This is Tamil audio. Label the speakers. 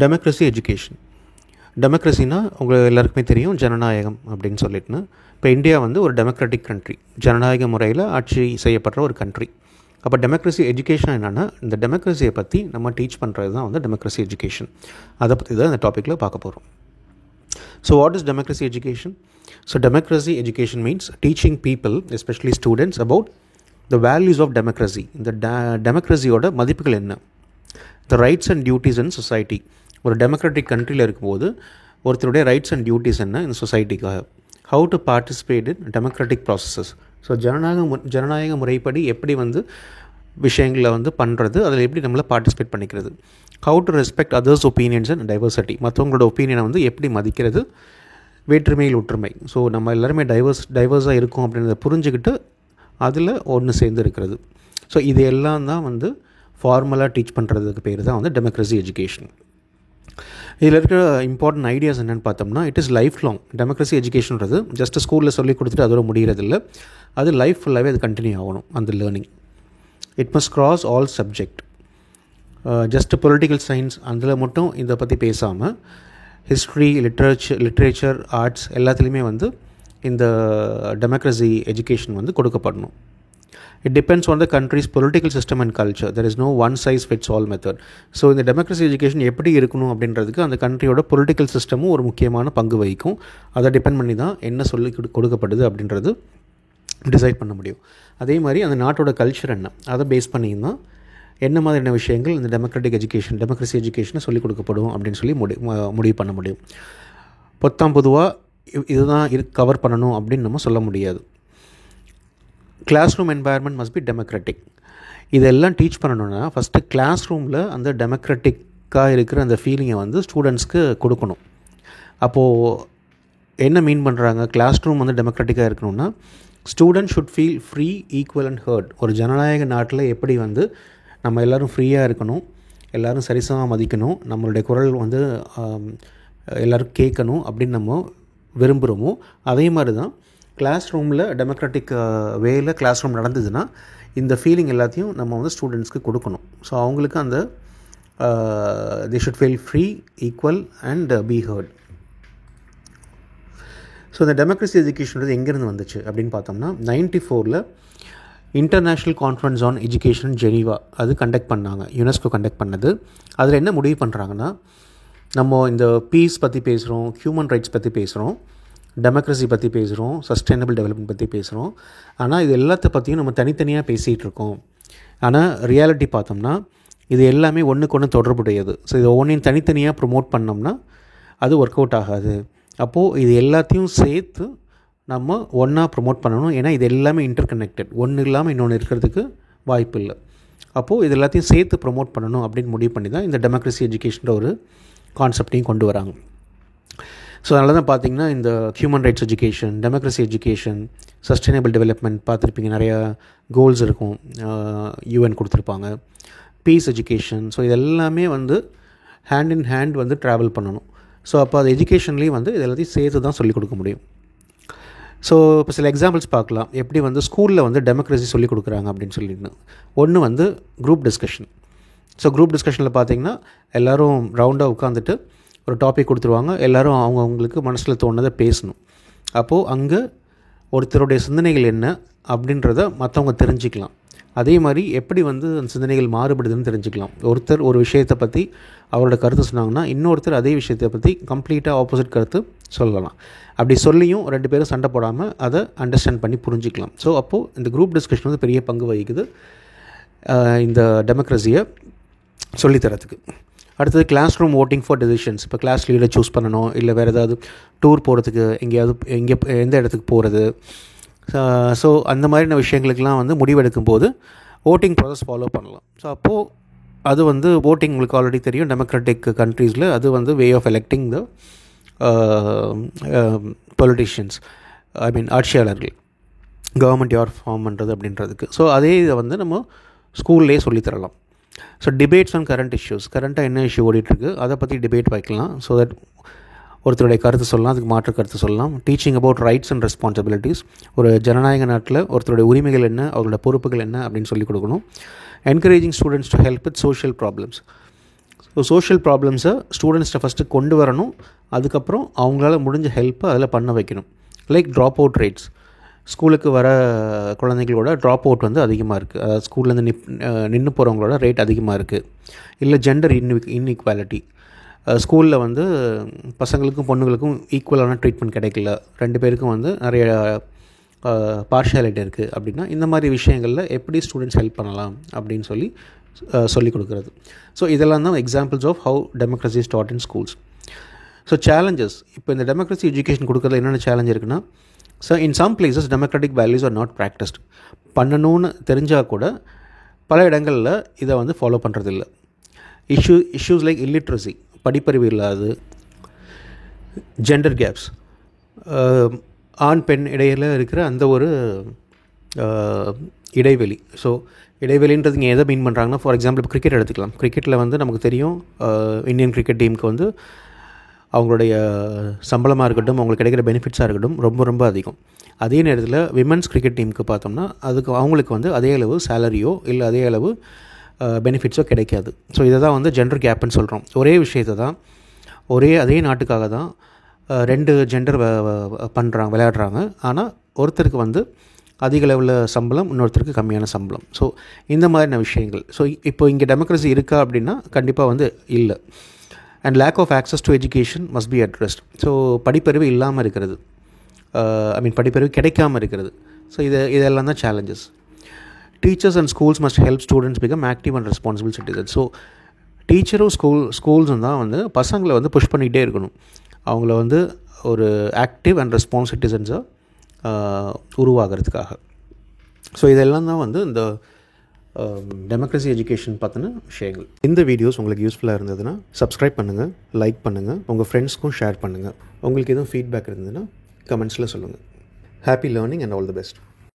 Speaker 1: Democracy education. டெமோக்ரஸினா உங்களுக்கு எல்லாருக்குமே தெரியும், ஜனநாயகம் அப்படின்னு சொல்லிட்டுன்னு. இப்போ இந்தியா வந்து ஒரு டெமோக்ராட்டிக் கண்ட்ரி, ஜனநாயக முறையில் ஆட்சி செய்யப்படுற ஒரு கண்ட்ரி. அப்போ டெமோக்ரஸி எஜுகேஷன் என்னென்னா, இந்த டெமோக்ரஸியை பற்றி நம்ம டீச் பண்ணுறது தான் வந்து டெமோக்ரஸி எஜுகேஷன். அதை பற்றி தான் இந்த டாப்பிக்கில் பார்க்க போகிறோம். So what is democracy education? So democracy education means teaching people, especially students, about the values of democracy. இந்த டெமோக்ரஸியோட மதிப்புகள் என்ன, the rights and duties in society. ஒரு டெமோக்ராட்டிக் கண்ட்ரியில் இருக்கும்போது ஒருத்தருடைய ரைட்ஸ் அண்ட் டியூட்டிஸ் என்ன இந்த சொசைட்டிக்காக, how to participate in democratic processes. So ஜனநாயக முறைப்படி எப்படி வந்து விஷயங்களை வந்து பண்ணுறது, அதில் எப்படி நம்மளை பார்ட்டிசிபேட் பண்ணிக்கிறது. how to respect others' opinions and diversity. மற்றவங்களோட ஒப்பீனியனை வந்து எப்படி மதிக்கிறது, வேற்றுமையில் ஒற்றுமை. ஸோ நம்ம எல்லாருமே டைவர்ஸாக இருக்கும் அப்படின்றத புரிஞ்சுக்கிட்டு அதில் ஒன்று சேர்ந்து இருக்கிறது. ஸோ இது எல்லாம் தான் வந்து ஃபார்மலாக டீச் பண்ணுறதுக்கு பேர் தான் வந்து டெமோக்ரஸி எஜுகேஷன். இதில் இருக்கிற இம்பார்ட்டன்ட் ஐடியாஸ் என்னென்னு பார்த்தோம்னா, it is life long. Democracy எஜுகேஷன்றது ஜஸ்ட் ஸ்கூலில் சொல்லி கொடுத்துட்டு அதோட முடிகிறதில்ல, அது லைஃப் ஃபுல்லாகவே அது கண்டினியூ ஆகணும் அந்த learning. It must cross all subject. Just political science அதில் மட்டும் இதை பற்றி பேசாமல் ஹிஸ்ட்ரி, லிட்ரேச்சர், ஆர்ட்ஸ் எல்லாத்துலேயுமே வந்து இந்த டெமோக்ரஸி எஜுகேஷன் வந்து கொடுக்கப்படணும். It depends on the country's political system and culture. There is no one size fits all method. So இந்த டெமோக்ரஸி எஜுகேஷன் எப்படி இருக்கணும் அப்படின்றதுக்கு அந்த கண்ட்ரியோட பொலிட்டிக்கல் சிஸ்டமும் ஒரு முக்கியமான பங்கு வகிக்கும். அதை டிபெண்ட் பண்ணி தான் என்ன சொல்லி கொடுக்கப்படுது அப்படின்றது டிசைட் பண்ண முடியும். அதே மாதிரி அந்த நாட்டோட கல்ச்சர் என்ன, அதை பேஸ் பண்ணி தான் என்ன மாதிரியான விஷயங்கள் இந்த டெமோக்ரஸி எஜுகேஷனை சொல்லிக் கொடுக்கப்படும் அப்படின்னு சொல்லி முடிவு பண்ண முடியும். பொதுவாக இதுதான் கவர் பண்ணணும் அப்படின்னு நம்ம சொல்ல முடியாது. Class room environment must be democratic. இதெல்லாம் டீச் பண்ணணுன்னா ஃபஸ்ட்டு கிளாஸ் ரூமில் அந்த டெமோக்ராட்டிக்காக இருக்கிற அந்த ஃபீலிங்கை வந்து ஸ்டூடெண்ட்ஸ்க்கு கொடுக்கணும். அப்போது என்ன மீன் பண்ணுறாங்க, கிளாஸ் ரூம் வந்து டெமோக்ராட்டிக்காக இருக்கணும்னா student should feel free, equal and heard. ஒரு ஜனநாயக நாட்டில் எப்படி வந்து நம்ம எல்லோரும் ஃப்ரீயாக இருக்கணும், எல்லோரும் சரிசமாக மதிக்கணும், நம்மளுடைய குரல் வந்து எல்லோரும் கேட்கணும் அப்படின்னு நம்ம விரும்புகிறோமோ, அதே மாதிரி தான் கிளாஸ் ரூமில் டெமோக்ராட்டிக் வேயில் கிளாஸ் ரூம் நடந்ததுன்னா இந்த ஃபீலிங் எல்லாத்தையும் நம்ம வந்து ஸ்டூடெண்ட்ஸ்க்கு கொடுக்கணும். ஸோ அவங்களுக்கு அந்த they should feel free, equal and be heard. So இந்த டெமோக்ரஸி எஜுகேஷன் எங்கேருந்து வந்துச்சு அப்படின்னு பார்த்தோம்னா, 94 international conference on education Geneva அது கண்டக்ட் பண்ணாங்க, யுனெஸ்கோ கண்டக்ட் பண்ணது. அதில் என்ன முடிவு பண்ணுறாங்கன்னா, நம்ம இந்த பீஸ் பற்றி பேசுகிறோம், ஹியூமன் ரைட்ஸ் பற்றி பேசுகிறோம், டெமோக்ரஸி பற்றி பேசுகிறோம், சஸ்டைனபிள் டெவலப்மெண்ட் பற்றி பேசுகிறோம். ஆனால் இது எல்லாத்த பற்றியும் நம்ம தனித்தனியாக பேசிகிட்டு இருக்கோம். ஆனால் ரியாலிட்டி பார்த்தோம்னா இது எல்லாமே ஒன்றுக்கு ஒன்று தொடர்புடையது. ஸோ இதை ஒன்றையும் தனித்தனியாக ப்ரொமோட் பண்ணோம்னா அது ஒர்க் அவுட் ஆகாது. அப்போது இது எல்லாத்தையும் சேர்த்து நம்ம ஒன்றா ப்ரொமோட் பண்ணணும். ஏன்னா இது எல்லாமே இன்டர் கனெக்டட், ஒன்று இல்லாமல் இன்னொன்று இருக்கிறதுக்கு வாய்ப்பு இல்லை. அப்போது இது எல்லாத்தையும் சேர்த்து ப்ரொமோட் பண்ணணும் அப்படின்னு முடிவு பண்ணி தான் இந்த டெமோக்ரஸி எஜுகேஷன்ற ஒரு கான்செப்டையும் கொண்டு வராங்க. ஸோ அதனால தான் பார்த்திங்கன்னா இந்த human rights education, democracy education, sustainable development பார்த்துருப்பீங்க, நிறையா கோல்ஸ் இருக்கும், யூஎன் கொடுத்துருப்பாங்க, பீஸ் எஜுகேஷன். ஸோ இதெல்லாமே வந்து ஹேண்ட் இன் ஹேண்ட் வந்து ட்ராவல் பண்ணணும். ஸோ அப்போ அது எஜுகேஷன்லேயும் வந்து இது எல்லாத்தையும் சேர்த்து தான் சொல்லிக் கொடுக்க முடியும். ஸோ இப்போ சில எக்ஸாம்பிள்ஸ் பார்க்கலாம், எப்படி வந்து ஸ்கூலில் வந்து டெமோக்ரஸி சொல்லிக் கொடுக்குறாங்க அப்படின்னு சொல்லிட்டு. ஒன்று வந்து குரூப் டிஸ்கஷன். ஸோ குரூப் டிஸ்கஷனில் பார்த்திங்கன்னா எல்லோரும் ரவுண்டாக உட்காந்துட்டு ஒரு டாபிக் கொடுத்துருவாங்க, எல்லோரும் அவங்களுக்கு மனசில் தோணுதை பேசணும். அப்போது அங்கே ஒருத்தருடைய சிந்தனைகள் என்ன அப்படின்றத மற்றவங்க தெரிஞ்சுக்கலாம். அதே மாதிரி எப்படி வந்து அந்த சிந்தனைகள் மாறுபடுதுன்னு தெரிஞ்சுக்கலாம். ஒருத்தர் ஒரு விஷயத்தை பற்றி அவரோட கருத்து சொன்னாங்கன்னா இன்னொருத்தர் அதே விஷயத்தை பற்றி கம்ப்ளீட்டாக ஆப்போசிட் கருத்து சொல்லலாம். அப்படி சொல்லியும் ரெண்டு பேரும் சண்டை போடாமல் அதை அண்டர்ஸ்டாண்ட் பண்ணி புரிஞ்சிக்கலாம். ஸோ அப்போது இந்த குரூப் டிஸ்கஷன் வந்து பெரிய பங்கு வகிக்குது இந்த டெமோக்ரஸியை சொல்லித்தரத்துக்கு. அடுத்தது class room voting for decisions. இப்போ கிளாஸ் லீடர் சூஸ் பண்ணணும், இல்லை வேறு ஏதாவது டூர் போகிறதுக்கு எந்த இடத்துக்கு போகிறது. ஸோ அந்த மாதிரியான விஷயங்களுக்கெல்லாம் வந்து முடிவெடுக்கும் போது ஓட்டிங் ப்ராசஸ் ஃபாலோ பண்ணலாம். ஸோ அப்போது அது வந்து ஓட்டிங் உங்களுக்கு ஆல்ரெடி தெரியும், டெமோக்ராட்டிக் கண்ட்ரீஸில் அது வந்து way of electing the politicians, ஆட்சியாளர்கள், கவர்மெண்ட் யார் ஃபார்ம் பண்ணுறது அப்படின்றதுக்கு. ஸோ அதே இதை வந்து நம்ம ஸ்கூல்லேயே சொல்லித்தரலாம். So debates on current issues, கரண்ட்டாக என்ன இஷ்யூ ஓடிட்டுருக்கு அதை பற்றி டிபேட் வைக்கலாம். ஸோ தட் ஒருத்தருடைய கருத்து சொல்லலாம், அதுக்கு மாற்று கருத்து சொல்லலாம். Teaching about rights and responsibilities, ஒரு ஜனநாயக நாட்டில் ஒருத்தருடைய உரிமைகள் என்ன, அவங்களோட பொறுப்புகள் என்ன அப்படின்னு சொல்லிக் கொடுக்கணும். Encouraging students to help with social problems. So social ப்ராப்ளம்ஸை ஸ்டூடெண்ட்ஸ்ட்டை ஃபஸ்ட்டு கொண்டு வரணும், அதுக்கப்புறம் அவங்களால முடிஞ்ச ஹெல்ப்பை அதில் பண்ண வைக்கணும். லைக் ட்ராப் அவுட் ரேட்ஸ், ஸ்கூலுக்கு வர குழந்தைங்களோட ட்ராப் அவுட் வந்து அதிகமாக இருக்குது, அதாவது ஸ்கூல்லேருந்து நின்று போகிறவங்களோட ரேட் அதிகமாக இருக்குது. இல்லை ஜெண்டர் இன்இக்வாலிட்டி, ஸ்கூலில் வந்து பசங்களுக்கும் பொண்ணுங்களுக்கும் ஈக்குவலான ட்ரீட்மெண்ட் கிடைக்கல, 2 பேருக்கும் வந்து நிறைய பார்ஷியாலிட்டி இருக்குது அப்படின்னா இந்த மாதிரி விஷயங்களில் எப்படி ஸ்டூடெண்ட்ஸ் ஹெல்ப் பண்ணலாம் அப்படின்னு சொல்லிக் கொடுக்குறது. ஸோ இதெல்லாம் தான் examples of how democracy is taught in schools. So challenges, இப்போ இந்த டெமோக்ரஸி எஜுகேஷன் கொடுக்குறதுல என்னென்ன சேலஞ்ச் இருக்குன்னா, so in some places democratic values are not practised. பண்ணணும்னு தெரிஞ்சால் கூட பல இடங்களில் இதை வந்து ஃபாலோ பண்ணுறதில்ல. இஷ்யூஸ் லைக் இல்லிட்ரஸி, படிப்பறிவு இல்லாது, ஜெண்டர் கேப்ஸ், ஆண் பெண் இடையில் இருக்கிற அந்த ஒரு இடைவெளி. ஸோ இடைவெளின்றது இங்கே எதை மீன் பண்ணுறாங்கன்னா, ஃபார் எக்ஸாம்பிள் இப்போ கிரிக்கெட் எடுத்துக்கலாம். கிரிக்கெட்டில் வந்து நமக்கு தெரியும் இந்தியன் கிரிக்கெட் டீமுக்கு வந்து அவங்களுடைய சம்பளமாக இருக்கட்டும், அவங்களுக்கு கிடைக்கிற பெனிஃபிட்ஸாக இருக்கட்டும் ரொம்ப ரொம்ப அதிகம். அதே நேரத்தில் விமென்ஸ் கிரிக்கெட் டீமுக்கு பார்த்தோம்னா அவங்களுக்கு வந்து அதே அளவு சேலரியோ இல்லை அதே அளவு பெனிஃபிட்ஸோ கிடைக்காது. ஸோ இதை தான் வந்து ஜெண்டர் கேப்புன்னு சொல்கிறோம். ஒரே விஷயத்தை தான் அதே நாட்டுக்காக தான் 2 ஜெண்டர் விளையாடுறாங்க. ஆனால் ஒருத்தருக்கு வந்து அதிக அளவில் சம்பளம், இன்னொருத்தருக்கு கம்மியான சம்பளம். ஸோ இந்த மாதிரியான விஷயங்கள். ஸோ இப்போ இங்கே டெமோக்ரஸி இருக்கா அப்படின்னா கண்டிப்பாக வந்து இல்லை. And lack of access to education must be addressed. So படிப்பறிவு இல்லாமல் இருக்கிறது, படிப்பறிவு கிடைக்காமல் இருக்கிறது. ஸோ இதெல்லாம் தான் challenges. Teachers and schools must help students become active and responsible citizen. So டீச்சரும் ஸ்கூல்ஸும் தான் வந்து பசங்களை வந்து புஷ் பண்ணிகிட்டே இருக்கணும், அவங்கள வந்து ஒரு ஆக்டிவ் அண்ட் ரெஸ்பான்ஸ் சிட்டிசன்ஸாக உருவாகிறதுக்காக. ஸோ இதெல்லாம் தான் வந்து இந்த டெமோக்ரஸி எஜுகேஷன் பற்றின விஷயங்கள். இந்த வீடியோஸ் உங்களுக்கு யூஸ்ஃபுல்லாக இருந்ததுன்னா சப்ஸ்கிரைப் பண்ணுங்கள், லைக் பண்ணுங்கள், உங்கள் ஃப்ரெண்ட்ஸ்க்கும் ஷேர் பண்ணுங்கள். உங்களுக்கு எதுவும் ஃபீட்பேக் இருந்ததுன்னா கமெண்ட்ஸில் சொல்லுங்கள். Happy learning and all the best.